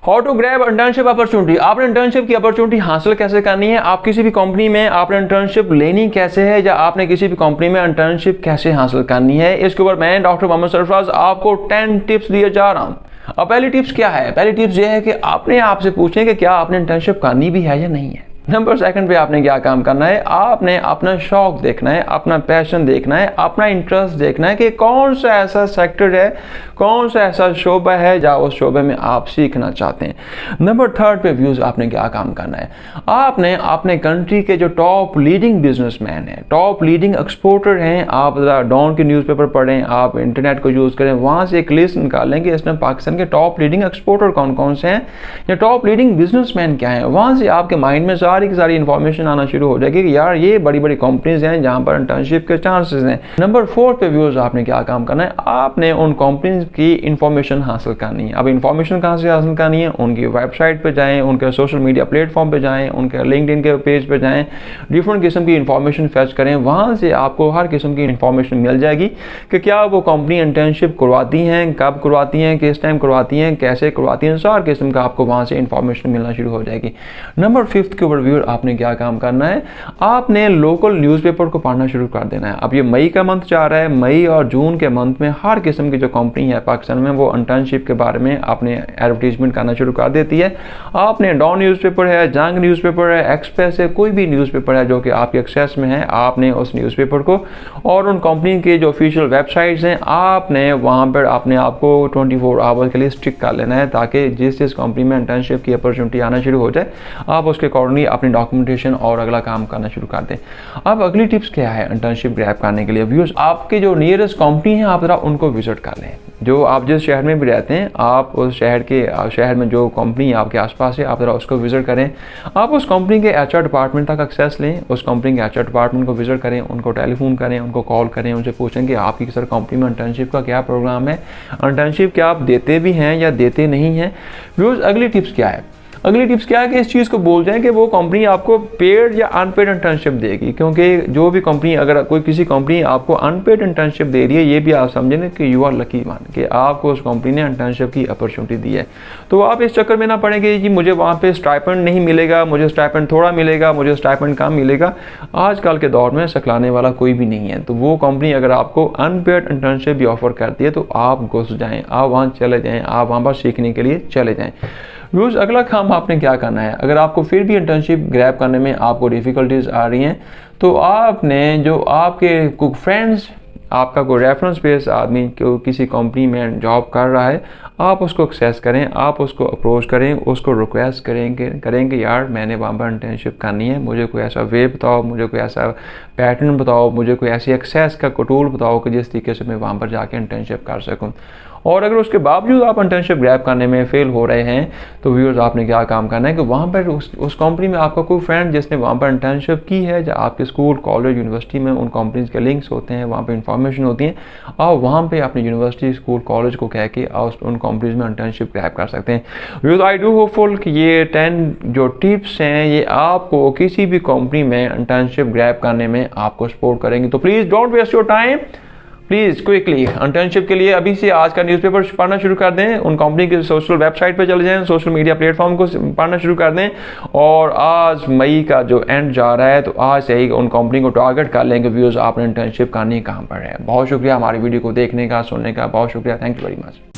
How to grab internship opportunity. आपने internship की opportunity हासिल कैसे करनी है, आप किसी भी कंपनी में आपने इंटर्नशिप लेनी कैसे है, या आपने किसी भी कंपनी में इंटर्नशिप कैसे हासिल करनी है, इसके ऊपर मैं डॉक्टर मोहम्मद सरफराज आपको 10 टिप्स दिए जा रहा हूं। अब पहली टिप्स क्या है? पहली टिप्स ये है कि आपने आपसे पूछें कि क्या आपने इंटर्नशिप करनी भी है या नहीं है। नंबर सेकंड पे आपने क्या काम करना है, आपने अपना शौक देखना है, अपना पैशन देखना है, अपना इंटरेस्ट देखना है कि कौन सा ऐसा सेक्टर है, कौन सा ऐसा शोबा है जहाँ उस शोबे में आप सीखना चाहते हैं। नंबर थर्ड पे व्यूज आपने क्या काम करना है, आपने अपने कंट्री के जो टॉप लीडिंग बिजनेसमैन हैं, टॉप लीडिंग एक्सपोर्टर हैं, आप डॉन के न्यूज़पेपर पढ़ें, आप इंटरनेट को यूज़ करें, वहाँ से एक लिस्ट निकालें कि इसमें पाकिस्तान के टॉप लीडिंग एक्सपोर्टर कौन कौन से हैं या टॉप लीडिंग बिजनेसमैन क्या हैं। वहाँ से आपके माइंड में सारी की सारी इंफॉर्मेशन आना शुरू हो जाएगी कि यार ये बड़ी बड़ी कंपनीज हैं जहां पर इंटर्नशिप के चांसेस हैं। नंबर 4 पे व्यूअर्स आपने क्या काम करना है, आपने उन कंपनीज की इंफॉर्मेशन हासिल करनी है। अब इंफॉर्मेशन कहां से हासिल करनी है, उनकी वेबसाइट पे जाएं, उनके सोशल मीडिया प्लेटफॉर्म पे जाएं, उनके लिंक्डइन के पेज पे जाएं, डिफरेंट किस्म की इंफॉर्मेशन फैच करें। वहां से आपको हर किस्म की इंफॉर्मेशन मिल जाएगी कि क्या वो कंपनी इंटर्नशिप करवाती हैं, कब करवाती हैं, किस टाइम करवाती हैं, कैसे करवाती हैं, सार किस्म का आपको वहां से इंफॉर्मेशन मिलना शुरू हो जाएगी। नंबर 5 के ऊपर व्यूअर आपने क्या काम करना है, आपने लोकल न्यूज़पेपर को पढ़ना शुरू कर देना है। अब ये मई का मंथ जा रहा है, मई और जून के मंथ में हर किस्म की जो कंपनी है पाकिस्तान में वो इंटर्नशिप के बारे में अपने एडवर्टीजमेंट करना शुरू कर देती है। आपने डॉन न्यूज़पेपर है, जंग न्यूज़पेपर है, एक्सप्रेस है, कोई भी न्यूज़पेपर है जो कि आपके एक्सेस में है, आपने उस न्यूज़पेपर को और उन कंपनी के जो ऑफिशियल वेबसाइट्स हैं आपने वहाँ पर अपने आप को 24 आवर्स के लिए स्टिक कर लेना है, ताकि जिस कंपनी में इंटर्नशिप की अपॉर्चुनिटी आना शुरू हो जाए आप उसके अकॉर्डिंगली अपनी डॉक्यूमेंटेशन और अगला काम करना शुरू कर दें। अब अगली टिप्स क्या है इंटर्नशिप ग्रैब करने के लिए, व्यूअर्स आपके जो नियरेस्ट कंपनी है आप जरा उनको विजिट कर लें। जो आप जिस शहर में भी रहते हैं आप उस शहर में जो कंपनी आपके आसपास है आप जरा उसको विजिट करें। आप उस कंपनी के एचआर डिपार्टमेंट तक एक्सेस लें, उस कंपनी के एचआर डिपार्टमेंट को विजिट करें, उनको टेलीफोन करें, उनको कॉल करें, उनसे पूछें कि आपकी सर कंपनी में इंटर्नशिप का क्या प्रोग्राम है, इंटर्नशिप क्या आप देते भी हैं या देते नहीं हैं। व्यूअर्स अगली टिप्स क्या है, अगली टिप्स क्या है कि इस चीज़ को बोल जाएं कि वो कंपनी आपको पेड या अनपेड इंटर्नशिप देगी, क्योंकि जो भी कंपनी अगर कोई किसी कंपनी आपको अनपेड इंटर्नशिप दे रही है ये भी आप समझें कि यू आर लकी वन कि आपको उस कंपनी ने इंटर्नशिप की अपॉर्चुनिटी दी है। तो आप इस चक्कर में ना पड़े कि जी मुझे वहाँ पे स्टाइपेंड नहीं मिलेगा, मुझे स्टाइपेंड थोड़ा मिलेगा, मुझे स्टाइपेंड कम मिलेगा। आजकल के दौर में सिखलाने वाला कोई भी नहीं है। तो वो कंपनी अगर आपको अनपेड इंटर्नशिप भी ऑफर करती है तो आप घुस जाएँ, आप वहाँ चले जाएँ, आप वहाँ पर सीखने के लिए चले जाएँ। व्यूअर्स अगला काम आपने क्या करना है, अगर आपको फिर भी इंटर्नशिप ग्रैब करने में आपको डिफ़िकल्टीज आ रही हैं तो आपने जो आपके कुछ फ्रेंड्स, आपका कोई रेफरेंस बेस आदमी जो किसी कंपनी में जॉब कर रहा है आप उसको एक्सेस करें, आप उसको अप्रोच करें, उसको रिक्वेस्ट करेंगे यार मैंने वहाँ पर इंटर्नशिप करनी है, मुझे कोई ऐसा वे बताओ, मुझे कोई ऐसा पैटर्न बताओ, मुझे कोई ऐसी एक्सेस का टूल बताओ कि जिस तरीके से मैं वहाँ पर जाके इंटर्नशिप कर सकूँ। और अगर उसके बावजूद आप इंटर्नशिप ग्रैब करने में फेल हो रहे हैं तो व्यूअर्स आपने क्या काम करना है कि वहाँ पर उस कंपनी में आपका कोई फ्रेंड जिसने वहाँ पर इंटर्नशिप की है, या आपके स्कूल कॉलेज यूनिवर्सिटी में उन कंपनीज के लिंक्स होते हैं, वहाँ पर इंफॉर्मेशन होती है, आप वहाँ पे अपनी यूनिवर्सिटी स्कूल कॉलेज को कह के उन कंपनीज में इंटर्नशिप ग्रैब कर सकते हैं। व्यूअर्स आई डू होपफुल कि ये 10 जो टिप्स हैं ये आपको किसी भी कंपनी में इंटर्नशिप ग्रैब करने में आपको सपोर्ट करेंगे। तो please don't waste your time, please quickly internship के लिए अभी से आज का न्यूज़पेपर पढ़ना शुरू कर दें, उन कंपनी के सोशल वेबसाइट पे चले जाएं, सोशल मीडिया प्लेटफॉर्म को पढ़ना शुरू कर दें। और आज मई का जो एंड जा रहा है तो आज से ही उन कंपनी को टारगेट कर लें कि व्यूअर्स आपने इंटर्नशिप करनी कहाँ पर है। बहुत शुक्रिया हमारी वीडियो को देखने का, सुनने का, बहुत शुक्रिया, थैंक यू वेरी मच।